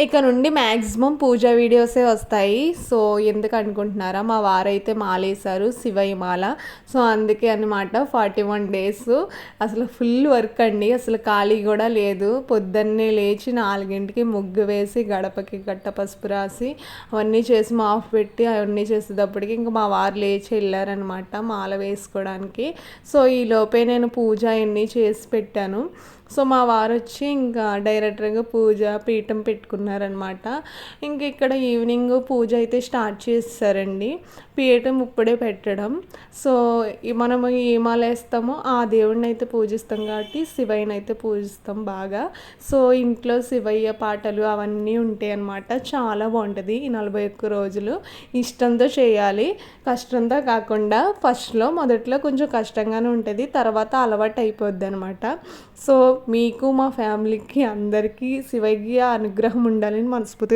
ఇక నుండి మ్యాక్సిమం పూజా వీడియోసే వస్తాయి. సో ఎందుకు అనుకుంటున్నారా, మా వారైతే మాలేశారు శివయ్య మాల. సో అందుకే అనమాట 41 డేస్ అసలు ఫుల్ వర్క్ అండి. అసలు ఖాళీ కూడా లేదు. పొద్దున్నే లేచి 4కి ముగ్గు వేసి గడపకి గట్ట పసుపు రాసి అవన్నీ చేసి మాఫ్ పెట్టి అవన్నీ చేసేటప్పటికి ఇంకా మా వారు లేచి వెళ్ళారనమాట మాల వేసుకోవడానికి. సో ఈలోపే నేను పూజ అన్నీ చేసి పెట్టాను. సో మా వారు వచ్చి ఇంకా డైరెక్టర్గా పూజ పీఠం పెట్టుకున్నారనమాట. ఇంక ఇక్కడ ఈవినింగ్ పూజ అయితే స్టార్ట్ చేస్తారండి. పీఠం ఇప్పుడే పెట్టడం. సో మనము ఏ మాల వేస్తామో ఆ దేవుడిని అయితే పూజిస్తాం కాబట్టి శివయ్యని అయితే పూజిస్తాం బాగా. సో ఇంట్లో శివయ్య పాటలు అవన్నీ ఉంటాయి అన్నమాట. చాలా బాగుంటుంది. ఈ 41 రోజులు ఇష్టంతో చేయాలి, కష్టంతో కాకుండా. మొదట్లో కొంచెం కష్టంగానే ఉంటుంది, తర్వాత అలవాటు అయిపోద్ది అనమాట. సో మీకు మా ఫ్యామిలీకి అందరికీ శివయ్య అనుగ్రహం ఉండాలని మనస్ఫూర్తిగా